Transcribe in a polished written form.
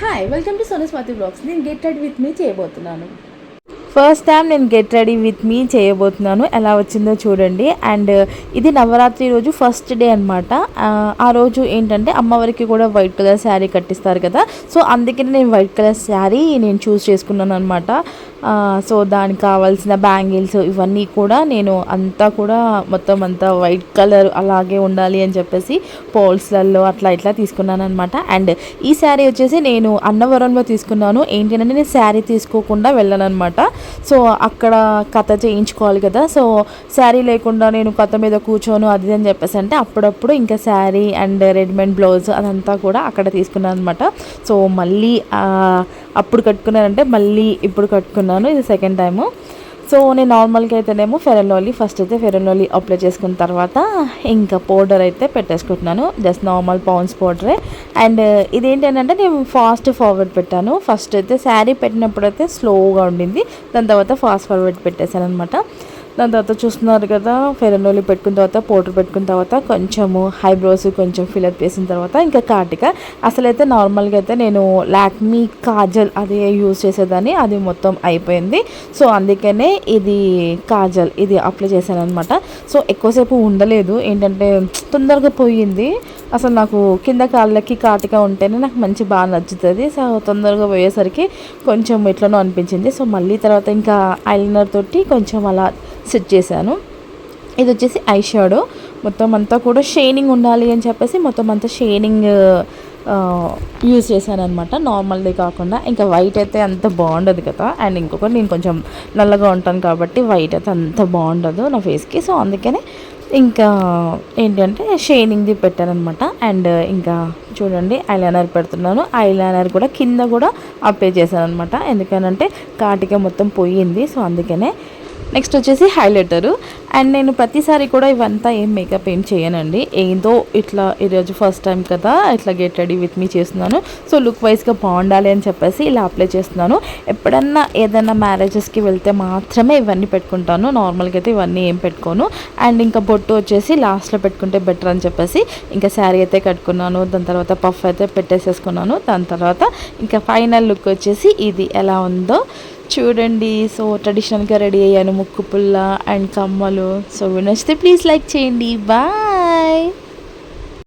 Hi welcome to Sonu Swathi blogs. నేను get ready with me చేయబోతున్నాను. First time నేను get ready with me చేయబోతున్నాను. ఎలా వచ్చిందో చూడండి. అండ్ ఇది నవరాత్రి రోజు ఫస్ట్ డే అనమాట. ఆ రోజు ఏంటంటే అమ్మవారికి కూడా వైట్ కలర్ శారీ కట్టిస్తారు కదా, సో అందుకని నేను వైట్ కలర్ శారీ నేను చూస్ చేసుకున్నాను అనమాట. సో దానికి కావాల్సిన బ్యాంగిల్స్ ఇవన్నీ కూడా నేను అంతా కూడా మొత్తం అంతా వైట్ కలర్ అలాగే ఉండాలి అని చెప్పేసి పోల్స్లలో అట్లా ఇట్లా తీసుకున్నాను అనమాట. అండ్ ఈ శారీ వచ్చేసి నేను అన్నవరంలో తీసుకున్నాను. ఏంటంటే నేను శారీ తీసుకోకుండా వెళ్ళాను అనమాట. సో అక్కడ కథ చేయించుకోవాలి కదా, సో శారీ లేకుండా నేను కథ మీద కూర్చోను అది అని చెప్పేసి అంటే అప్పుడప్పుడు ఇంకా శారీ అండ్ రెడీమేడ్ బ్లౌజ్ అదంతా కూడా అక్కడ తీసుకున్నాను అనమాట. సో మళ్ళీ అప్పుడు కట్టుకున్నానంటే మళ్ళీ ఇప్పుడు కట్టుకున్నాను, ఇది సెకండ్ టైము. సో నేను నార్మల్గా అయితేనేమో ఫెయిర్ అండ్ లవ్లీ ఫస్ట్ అయితే ఫెయిర్ అండ్ లవ్లీ అప్లై చేసుకున్న తర్వాత ఇంకా పౌడర్ అయితే పెట్టేసుకుంటున్నాను. జస్ట్ నార్మల్ పౌండ్స్ పౌడరే. అండ్ ఇదేంటంటే నేను ఫాస్ట్ ఫార్వర్డ్ పెట్టాను. ఫస్ట్ అయితే శారీ పెట్టినప్పుడు అయితే స్లోగా ఉండింది, దాని తర్వాత ఫాస్ట్ ఫార్వర్డ్ పెట్టేశాను అనమాట. దాని తర్వాత చూస్తున్నారు కదా, ఫెయిర్ అండ్ లవ్లీ పెట్టుకున్న తర్వాత పౌడర్ పెట్టుకున్న తర్వాత కొంచెము ఐబ్రోస్ కొంచెం ఫిల్అప్ చేసిన తర్వాత ఇంకా కాటిక. అసలైతే నార్మల్గా అయితే నేను లాక్మీ కాజల్ అదే యూజ్ చేసేదాన్ని, అది మొత్తం అయిపోయింది. సో అందుకనే ఇది కాజల్ ఇది అప్లై చేశాను అనమాట. సో ఎక్కువసేపు ఉండలేదు, ఏంటంటే తొందరగా పోయింది. అసలు నాకు కింద కాళ్ళకి కాటిక ఉంటేనే నాకు మంచి బాగా నచ్చుతుంది. సో తొందరగా పోయేసరికి కొంచెం ఎట్లనో అనిపించింది. సో మళ్ళీ తర్వాత ఇంకా ఐలైనర్ తోటి కొంచెం అలా సెట్ చేశాను. ఇది వచ్చేసి ఐ షాడో, మొత్తం అంతా కూడా షైనింగ్ ఉండాలి అని చెప్పేసి మొత్తం అంతా షైనింగ్ యూజ్ చేశాను అనమాట, నార్మల్ది కాకుండా. ఇంకా వైట్ అయితే అంత బాగుండదు కదా, అండ్ ఇంకొకటి నేను కొంచెం నల్లగా ఉంటాను కాబట్టి వైట్ అయితే అంత బాగుండదు నా ఫేస్కి. సో అందుకనే ఇంకా ఏంటంటే షైనింగ్ది పెట్టానమాట. అండ్ ఇంకా చూడండి ఐలైనర్ పెడుతున్నాను. ఐలైనర్ కూడా కింద కూడా అప్లై చేశాను అనమాట, ఎందుకనంటే కాటిక మొత్తం పోయింది. సో అందుకనే నెక్స్ట్ వచ్చేసి హైలైటరు. అండ్ నేను ప్రతిసారి కూడా ఇవంతా ఏం మేకప్ ఏం చేయనండి, ఏదో ఇట్లా ఈరోజు ఫస్ట్ టైం కదా ఇట్లా గెట్ రెడీ విత్ మీ చేస్తున్నాను. సో లుక్ వైజ్గా బాగుండాలి అని చెప్పేసి ఇలా అప్లై చేస్తున్నాను. ఎప్పుడన్నా ఏదైనా మ్యారేజెస్కి వెళ్తే మాత్రమే ఇవన్నీ పెట్టుకుంటాను, నార్మల్గా అయితే ఇవన్నీ ఏం పెట్టుకోను. అండ్ ఇంకా బొట్టు వచ్చేసి లాస్ట్లో పెట్టుకుంటే బెటర్ అని చెప్పేసి ఇంకా శారీ అయితే కట్టుకున్నాను. దాని తర్వాత పఫ్ అయితే పెట్టేసేసుకున్నాను. దాని తర్వాత ఇంకా ఫైనల్ లుక్ వచ్చేసి ఇది ఎలా ఉందో చూడండి. సో ట్రెడిషనల్గా రెడీ అయ్యాను, ముక్కు పుల్ల అండ్ కమ్మలు. సో నచ్చితే ప్లీజ్ లైక్ చేయండి. బాయ్.